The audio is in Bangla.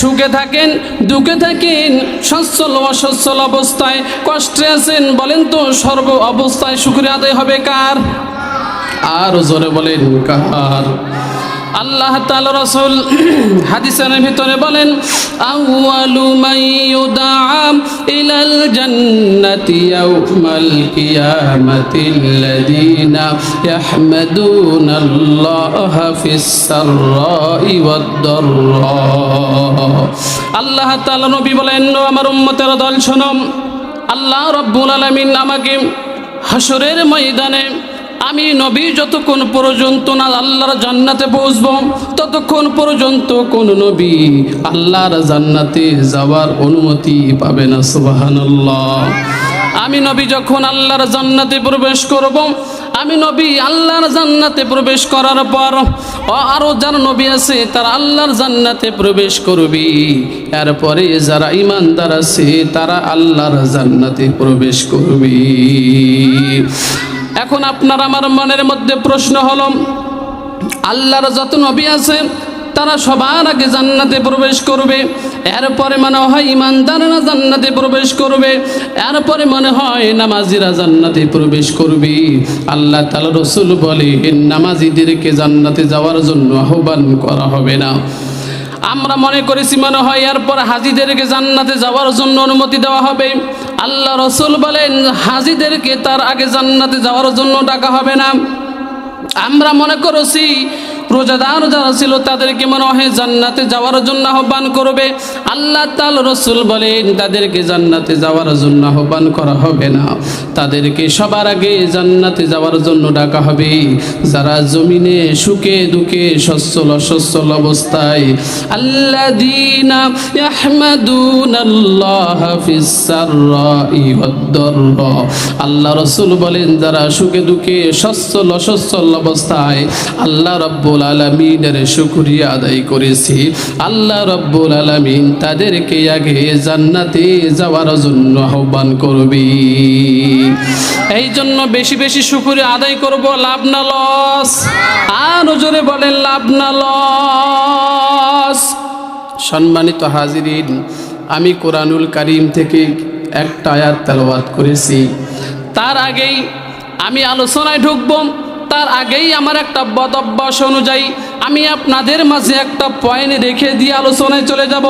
সুখে থাকেন, দুঃখে থাকেন, সচ্ছল অসচ্ছল অবস্থায়, কষ্টে আছেন, বলেন তো সর্ব অবস্থায় শুকরিয়া আদায় হবে কার? আর জোরে বলেন কার? আল্লাহ তাআলা রাসূল হাদিসের ভিতরে বলেন, আউয়ালু মান ইউদআ ইলাল জান্নাতি ইয়াউমাল কিয়ামাতিল্লাযীনা ইয়াহমাদুনাল্লাহা ফিস সাররাই ওয়াদ দাররা। আল্লাহ তাআলা নবী বলেন, আমার উম্মতের দল শোনো, আল্লাহ রাব্বুল আলামিন আমাকে হাসরের ময়দানে আমি নবী যতক্ষণ পর্যন্ত না আল্লাহর জান্নাতে পৌঁছব, ততক্ষণ পর্যন্ত কোন নবী আল্লাহর জান্নাতে যাওয়ার অনুমতি পাবে না। সুবহানাল্লাহ। আমি নবী যখন আল্লাহর জান্নাতে প্রবেশ করব, আমি নবী আল্লাহর জান্নাতে প্রবেশ করার পর আরও যারা নবী আছে তারা আল্লাহর জান্নাতে প্রবেশ করবে, এরপরে যারা ঈমানদার আছে তারা আল্লাহর জান্নাতে প্রবেশ করবে। এখন আপনার আমার মনের মধ্যে প্রশ্ন হলো, আল্লাহর যত নবী আছে তারা সবার আগে জান্নাতে প্রবেশ করবে, এরপরে মনে হয় ঈমানদাররা জান্নাতে প্রবেশ করবে, এরপরে মনে হয় নামাজিরা জান্নাতে প্রবেশ করবে। আল্লাহ তাআলা রাসূল বলেন, নামাজিদেরকে জান্নাতে যাওয়ার জন্য আহ্বান করা হবে না। আমরা মনে করেছি মনে হয় এরপর হাজীদেরকে জান্নাতে যাওয়ার জন্য অনুমতি দেওয়া হবে। আল্লাহ রাসূল বলেন, হাজীদেরকে তার আগে জান্নাতে যাওয়ার জন্য ডাকা হবে না। আমরা মনে করেছি রোজাদার যারা ছিল তাদেরকে মনে হয় জান্নাতে যাওয়ার জন্য আহ্বান করবে। আল্লাহ তাআলা রাসূল বলেন, তাদেরকে জান্নাতে যাওয়ার জন্য আহ্বান করা হবে না, তাদেরকে সবার আগে জান্নাতে যাওয়ার জন্য ডাকা হবে যারা জমিনে সুখে দুঃখে সচ্ছল অসচ্ছল অবস্থায় আল্লাযীনা ইয়াহমাদুনাল্লাহা ফিস সাররাই ওয়াদ দাররা। আল্লাহ রাসূল বলেন, যারা সুখে দুঃখে সচ্ছল অসচ্ছল অবস্থায় আল্লাহ রাব্বুল আলামিনের শুকরিয়া আদায় করেছি, আল্লাহ রাব্বুল আলামিন তাদেরকে আগে জান্নাতে যাওয়ার জন্য আহ্বান করবে। এই জন্য বেশি বেশি শুকরিয়া আদায় করব, লাভ না লস? আর জোরে বলেন, লাভ না লস? সম্মানিত হাজিরিন, আমি কোরআনুল কারীম থেকে একটা আয়াত তেলাওয়াত করেছি। তার আগেই আমি আলোচনায় ঢুকব, তার আগেই আমার একটা বদ অভ্যাস অনুযায়ী আমি আপনাদের মাঝে একটা পয়েন্ট রেখে দিয়ে আলোচনায় চলে যাব।